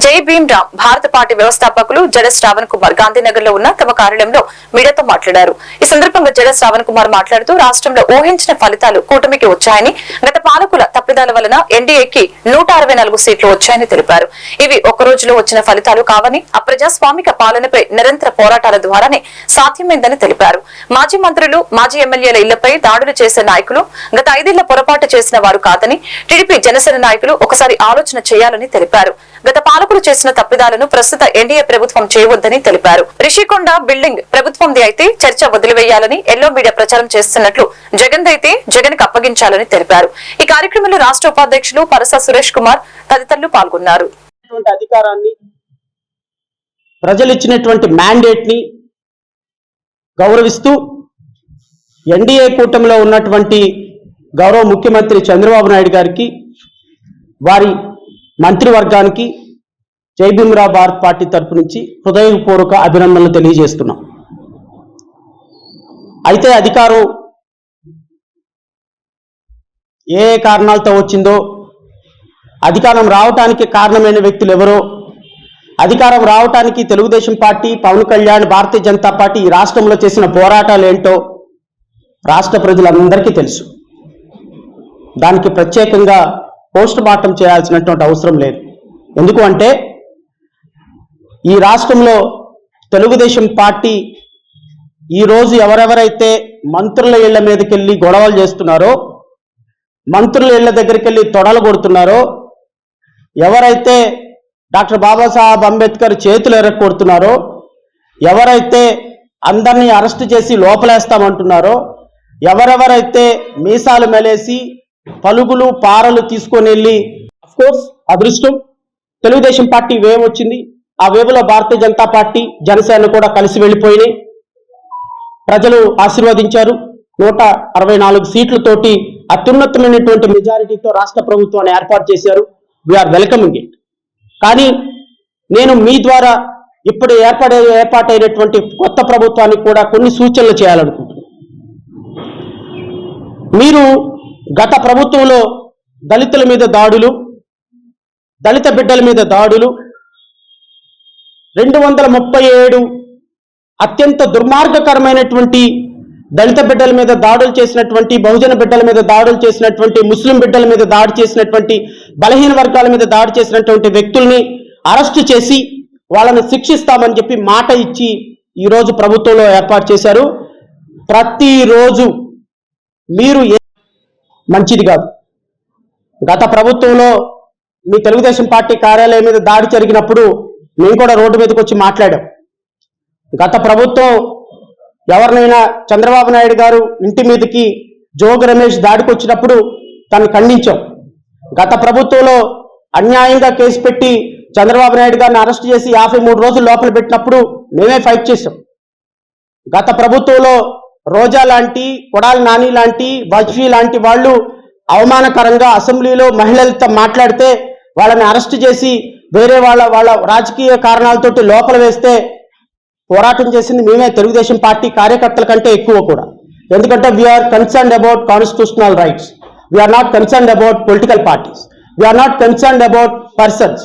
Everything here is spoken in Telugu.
జై భీమ్ రామ్ భారత పార్టీ వ్యవస్థాపకులు జడ శ్రావణ్ కుమార్ గాంధీనగర్ లో ఉన్న తమ కార్యాలయంలో మీడియాతో మాట్లాడారు. ఈ సందర్భంగా జడ శ్రావణ్ కుమార్ మాట్లాడుతూ రాష్ట్రంలో ఊహించిన ఫలితాలు కూటమికి వచ్చాయని, గత పాలకుల తప్పిదాల వలన ఎన్డీఏకి 164 సీట్లు వచ్చాయని తెలిపారు. ఇవి ఒక్క రోజులో వచ్చిన ఫలితాలు కావని, అప్రజాస్వామిక పాలనపై నిరంతర పోరాటాల ద్వారానే సాధ్యమైందని తెలిపారు. మాజీ మంత్రులు, మాజీ ఎమ్మెల్యేల ఇళ్లపై దాడులు చేసే నాయకులు గత 5 ఏళ్ల పొరపాటు చేసిన వారు కాదని, టీడీపీ జనసేన నాయకులు ఒకసారి ఆలోచన చేయాలని తెలిపారు. గత పాలకులు చేసిన తప్పిదాలను ప్రస్తుత ఎన్డీఏ ప్రభుత్వం చేయవద్దని తెలిపారు. రిషికొండ బిల్డింగ్ ప్రభుత్వంది అయితే చర్చ వదిలివేయాలని ఎల్లో మీడియా ప్రచారం చేస్తున్నట్లు, జగన్ అయితే జగన్ కి అప్పగించాలని తెలిపారు. ఈ కార్యక్రమంలో రాష్ట్ర ఉపాధ్యక్షులు పరస సురేష్ కుమార్ తదితరులు పాల్గొన్నారు. అధికారాన్ని, ప్రజలు ఇచ్చినటువంటి మ్యాండేట్ ని గౌరవిస్తూ ఎన్డీఏ కూటమిలో ఉన్నటువంటి గౌరవ ముఖ్యమంత్రి చంద్రబాబు నాయుడు గారికి, వారి మంత్రివర్గానికి జై భీమ్ రామ్ భారత్ పార్టీ తరపు నుంచి హృదయపూర్వక అభినందనలు తెలియజేస్తున్నాం. అయితే అధికారం ఏ కారణాలతో వచ్చిందో, అధికారం రావటానికి కారణమైన వ్యక్తులు ఎవరో, అధికారం రావటానికి తెలుగుదేశం పార్టీ, పవన్ కళ్యాణ్, భారతీయ జనతా పార్టీ ఈ రాష్ట్రంలో చేసిన పోరాటాలు ఏంటో రాష్ట్ర ప్రజలందరికీ తెలుసు. దానికి ప్రత్యేకంగా పోస్ట్ మార్టం చేయాల్సినటువంటి అవసరం లేదు. ఎందుకు అంటే ఈ రాష్ట్రంలో తెలుగుదేశం పార్టీ ఈరోజు ఎవరెవరైతే మంత్రుల ఇళ్ల మీదకి వెళ్ళి గొడవలు చేస్తున్నారో, మంత్రుల ఇళ్ల దగ్గరికి వెళ్ళి తొడలు కొడుతున్నారో, ఎవరైతే డాక్టర్ బాబాసాహెబ్ అంబేద్కర్ చేతులు ఎరగొడుతున్నారో, ఎవరైతే అందరినీ అరెస్ట్ చేసి లోపలేస్తామంటున్నారో, ఎవరెవరైతే మీసాలు మెలేసి పలుగులు పారలు తీసుకొని వెళ్ళి, అఫ్కోర్స్ అదృష్టం తెలుగుదేశం పార్టీ వేవ్ వచ్చింది. ఆ వేవ్లో భారతీయ జనతా పార్టీ, జనసేన కూడా కలిసి వెళ్ళిపోయినాయి. ప్రజలు ఆశీర్వదించారు. 164 సీట్లతోటి అత్యున్నతమైనటువంటి మెజారిటీతో రాష్ట్ర ప్రభుత్వాన్ని ఏర్పాటు చేశారు. We are welcoming it. కానీ నేను మీ ద్వారా ఇప్పుడు ఏర్పాటైనటువంటి కొత్త ప్రభుత్వానికి కూడా కొన్ని సూచనలు చేయాలనుకుంటున్నాను. మీరు గత ప్రభుత్వంలో దళితుల మీద దాడులు, దళిత బిడ్డల మీద దాడులు, 237 అత్యంత దుర్మార్గకరమైనటువంటి దళిత బిడ్డల మీద దాడులు చేసినటువంటి, బహుజన బిడ్డల మీద దాడులు చేసినటువంటి, ముస్లిం బిడ్డల మీద దాడి చేసినటువంటి, బలహీన వర్గాల మీద దాడి చేసినటువంటి వ్యక్తుల్ని అరెస్టు చేసి వాళ్ళని శిక్షిస్తామని చెప్పి మాట ఇచ్చి ఈరోజు ప్రభుత్వంలో ఏర్పాటు చేశారు. ప్రతిరోజు మీరు మంచిది కాదు. గత ప్రభుత్వంలో మీ తెలుగుదేశం పార్టీ కార్యాలయం మీద దాడి జరిగినప్పుడు మేము కూడా రోడ్డు మీదకి వచ్చి మాట్లాడాం. గత ప్రభుత్వం ఎవరినైనా చంద్రబాబు నాయుడు గారు ఇంటి మీదకి జోగి రమేష్ దాడికి వచ్చినప్పుడు తను ఖండించాం. గత ప్రభుత్వంలో అన్యాయంగా కేసు పెట్టి చంద్రబాబు నాయుడు గారిని అరెస్ట్ చేసి 53 రోజులు లోపల పెట్టినప్పుడు మేమే ఫైట్ చేసాం. గత ప్రభుత్వంలో రోజా లాంటి, కొడాలి నాని లాంటి, వాజ్పేయి లాంటి వాళ్ళు అవమానకరంగా అసెంబ్లీలో మహిళలతో మాట్లాడితే వాళ్ళని అరెస్ట్ చేసి వేరే వాళ్ళ రాజకీయ కారణాలతోటి లోపల వేస్తే పోరాటం చేసింది మేమే, తెలుగుదేశం పార్టీ కార్యకర్తల కంటే ఎక్కువ కూడా. ఎందుకంటే we are concerned about constitutional rights. We are not concerned about political parties. We are not concerned about persons.